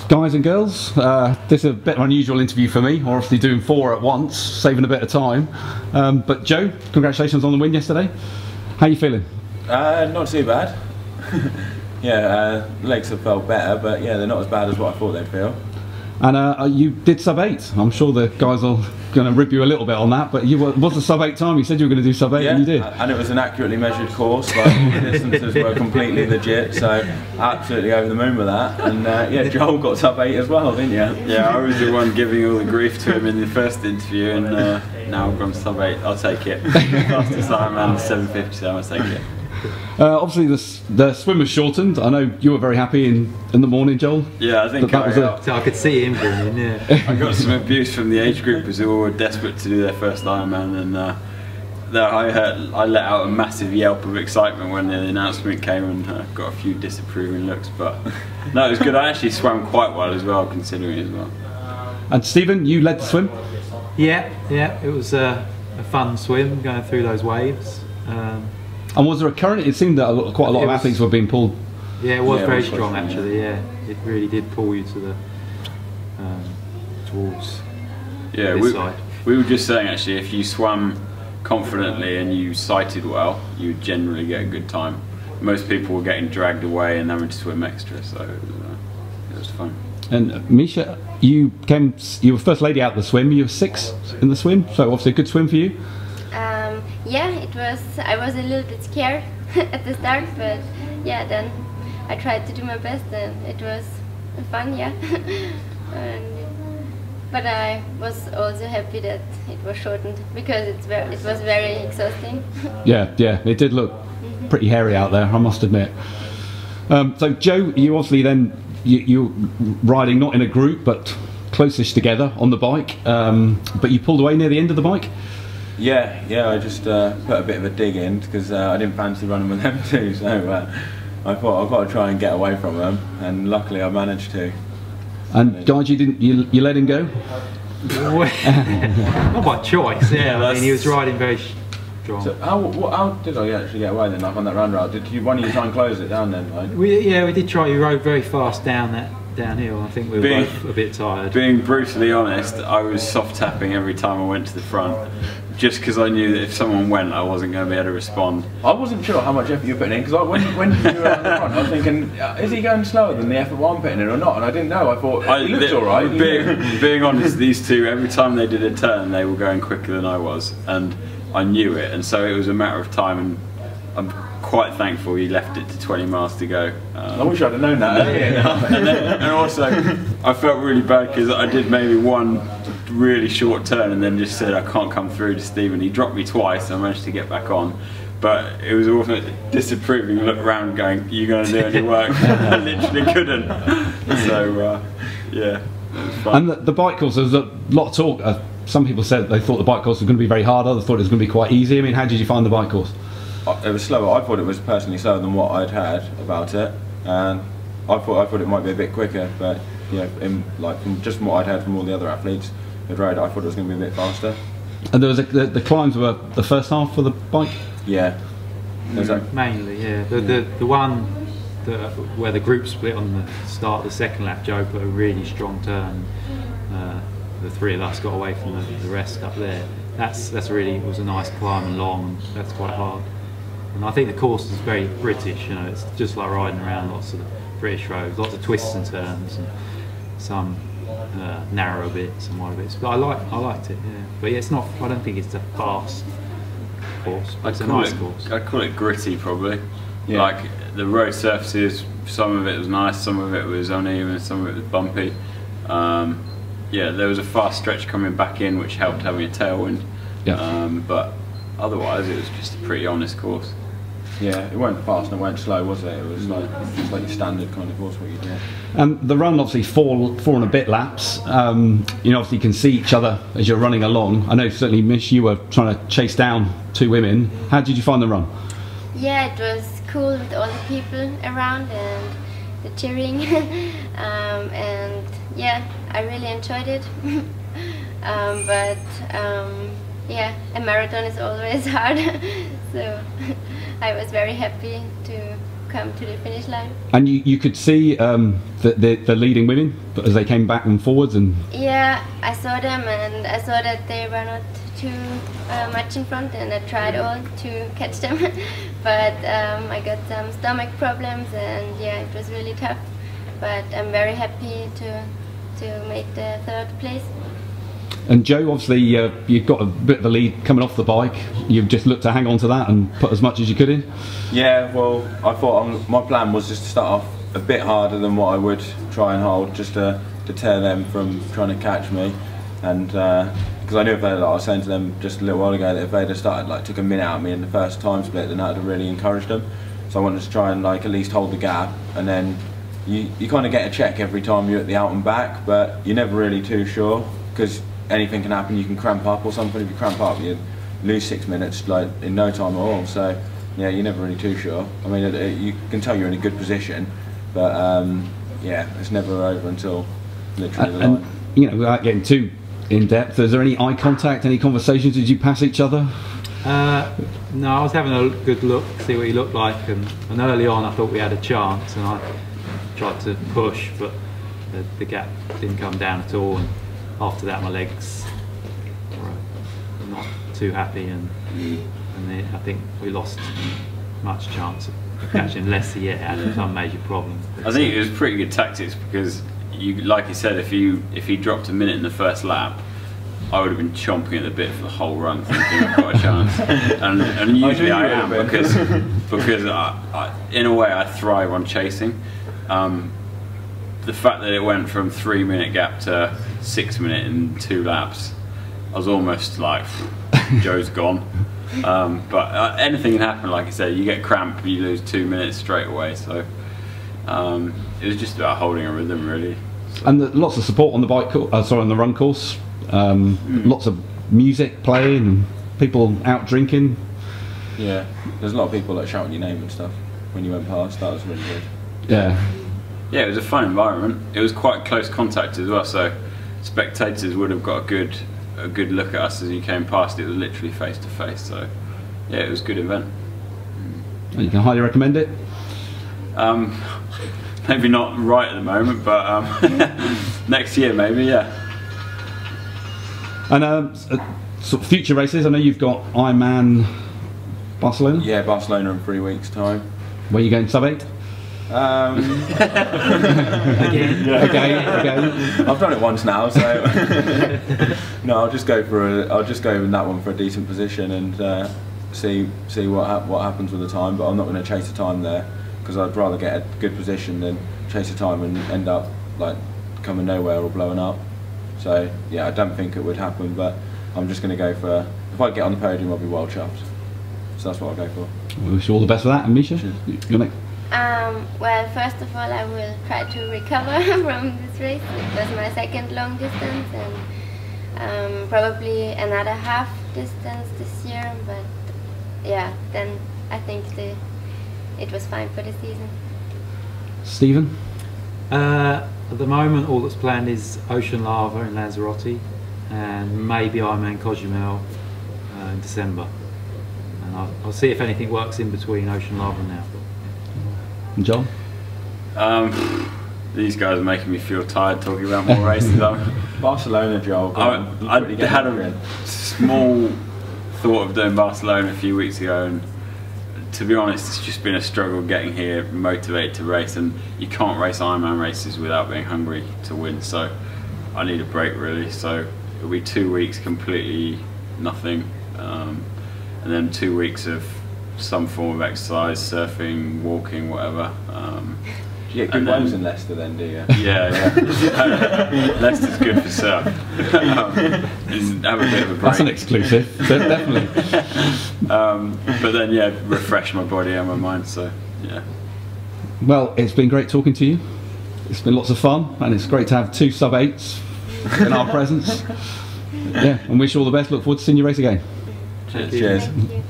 guys and girls. This is a bit of an unusual interview for me, obviously doing 4 at once, saving a bit of time. But Joe, congratulations on the win yesterday. How are you feeling? Not too bad. Yeah, legs have felt better, but yeah, they're not as bad as what I thought they'd feel. And you did sub-8. I'm sure the guys are going to rib you a little bit on that, but was the sub-8 time? You said you were going to do sub-8, yeah, and you did. And it was an accurately measured course, like the distances were completely legit, so absolutely over the moon with that. And yeah, Joel got sub-8 as well, didn't you? Yeah, I was the one giving all the grief to him in the first interview, and now I've gone sub-8. I'll take it. Fastest Ironman 750, so I'll take it. Obviously the swim was shortened. I know you were very happy in the morning, Joel. Yeah, I think I could see him grinning, yeah. I got some abuse from the age groupers who were desperate to do their first Ironman, and I let out a massive yelp of excitement when the announcement came, and got a few disapproving looks, but no, it was good. I actually swam quite well as well, considering as well. And Stephen, you led the swim? Yeah, it was a fun swim, going through those waves. And was there a current? It seemed that quite a lot of athletes were being pulled. Yeah, it was very strong actually. Yeah, it really did pull you to the towards this side. We were just saying actually, if you swam confidently and you sighted well, you would generally get a good time. Most people were getting dragged away and having to swim extra, so it was fun. And Misha, you were first lady out the swim. You were 6th in the swim, so obviously a good swim for you. Yeah, it was. I was a little bit scared at the start, but yeah, then I tried to do my best, and it was fun. Yeah, but I was also happy that it was shortened because it was very exhausting. Yeah, it did look pretty hairy out there, I must admit. So Joe, you obviously then you're riding not in a group but closest together on the bike, but you pulled away near the end of the bike. Yeah, I just put a bit of a dig in because I didn't fancy running with them too, so I thought I've got to try and get away from them, and luckily I managed to. And guys, you let him go? Not by choice, yeah. I mean, he was riding very strong. So how did I actually get away then, like on that round route? Did one of you try and close it down then? Like? We did try. We rode very fast down that downhill. I think we were both a bit tired. Being brutally honest, I was soft tapping every time I went to the front, just because I knew that if someone went, I wasn't going to be able to respond. I wasn't sure how much effort you were putting in, because when you were on the front, I was thinking, is he going slower than the effort I'm putting in or not? And I didn't know. I thought he looked alright. Being honest, these two, every time they did a turn, they were going quicker than I was, and I knew it, and so it was a matter of time. And I'm quite thankful he left it to 20 miles to go. I wish I'd have known that earlier. and also, I felt really bad because I did maybe one really short turn and then just said I can't come through to Stephen. He dropped me twice and I managed to get back on, but it was also a disapproving look round going, are you going to do any work? I literally couldn't. So yeah, it was fun. And the bike course, there was a lot of talk. Some people said they thought the bike course was going to be very hard, others thought it was going to be quite easy. I mean, how did you find the bike course? It was slower. I thought it was personally slower than what I'd had about it, and I thought it might be a bit quicker, but yeah, from just what I'd heard from all the other athletes who'd rode, I thought it was going to be a bit faster. And there was the climbs were the first half for the bike? Yeah. Mainly, yeah. The one where the group split on the start of the second lap, Joe put a really strong turn. The three of us got away from the rest up there. That's really, it was a nice climb and long. That's quite hard. And I think the course is very British. You know, it's just like riding around lots of British roads, lots of twists and turns, and some narrow bits and wide bits. But I liked it. Yeah. But yeah, it's not. I don't think it's a fast course. But it's a nice course. I'd call it gritty, probably. Yeah. Like the road surfaces, some of it was nice, some of it was uneven, some of it was bumpy. Yeah, there was a fast stretch coming back in, which helped having a tailwind. Yeah. But otherwise, it was just a pretty honest course. Yeah, it weren't fast and it weren't slow, was it? It was like your standard kind of course what you do. The run, obviously, four and a bit laps. You know, obviously you can see each other as you're running along. I know certainly, Mish, you were trying to chase down 2 women. How did you find the run? Yeah, it was cool with all the people around and the cheering, and yeah, I really enjoyed it. Yeah, a marathon is always hard, so I was very happy to come to the finish line. And you could see the leading women as they came back and forwards, and yeah, I saw them, and I saw that they were not too much in front, and I tried all to catch them, but I got some stomach problems, and yeah, it was really tough. But I'm very happy to make the 3rd place. And Joe, obviously you've got a bit of a lead coming off the bike. You've just looked to hang on to that and put as much as you could in. Yeah, well, I thought my plan was just to start off a bit harder than what I would try and hold, just to deter them from trying to catch me. And because I knew if they, like I was saying to them just a little while ago, that if they'd have started, took a minute out of me in the first time split, then that would have really encouraged them. So I wanted to try and at least hold the gap, and then you kind of get a check every time you're at the out and back, but you're never really too sure, because anything can happen. You can cramp up or something. If you cramp up, you lose 6 minutes in no time at all. So yeah, you're never really too sure. I mean, you can tell you're in a good position, but yeah, it's never over until literally the line. And without getting too in depth, is there any eye contact, any conversations? Did you pass each other? No, I was having a good look, see what he looked like, and early on I thought we had a chance, and I tried to push, but the gap didn't come down at all. And after that, my legs were not too happy, and then I think we lost much chance of catching Leslie yet had some major problems. I think it was pretty good tactics, because like you said, if he dropped a minute in the first lap, I would have been chomping at the bit for the whole run, thinking I've got a chance. And usually I am, because I, in a way, I thrive on chasing. The fact that it went from 3-minute gap to 6 minute in 2 laps, I was almost like, Joe's gone. But anything can happen, like I said. You get cramp, you lose 2 minutes straight away. So it was just about holding a rhythm, really. So. And lots of support on the bike, on the run course. Lots of music playing, and people out drinking. Yeah, there's a lot of people that shouting your name and stuff when you went past. That was really good. Yeah. Yeah, it was a fun environment. It was quite close contact as well, so spectators would have got a good look at us as you came past. It was literally face to face, so yeah, it was a good event. You can highly recommend it? Maybe not right at the moment, but next year maybe, yeah. And sort of future races, I know you've got Ironman Barcelona? Yeah, Barcelona in 3 weeks' time. Where are you going, sub-8? Again. I've done it once now, so no, I'll just go in that one for a decent position and see what happens with the time. But I'm not going to chase the time there, because I'd rather get a good position than chase the time and end up coming nowhere or blowing up. So yeah, I don't think it would happen, but I'm just going to go for, if I get on the podium, I'll be well chuffed. So that's what I'll go for. We wish you all the best for that. And Michi, you're next. Well, first of all, I will try to recover from this race. It was my 2nd long distance, and probably another half distance this year. But yeah, then I think it was fine for the season. Stephen? At the moment, all that's planned is Ocean Lava in Lanzarote, and maybe Ironman Cozumel in December. And I'll see if anything works in between Ocean Lava now. John? These guys are making me feel tired talking about more races. Barcelona, Joel. I had a small thought of doing Barcelona a few weeks ago, and to be honest, it's just been a struggle getting here, motivated to race, and you can't race Ironman races without being hungry to win, so I need a break really. So it'll be 2 weeks completely nothing, and then 2 weeks of some form of exercise, surfing, walking, whatever. You get good waves in Leicester then, do you? Yeah. Leicester's good for surf. Have a bit of a break. That's an exclusive, definitely. But then, yeah, refresh my body and my mind, so, yeah. Well, it's been great talking to you. It's been lots of fun, and it's great to have 2 sub-8s in our presence. Yeah, and wish you all the best. Look forward to seeing you race again. Cheers. Thank you.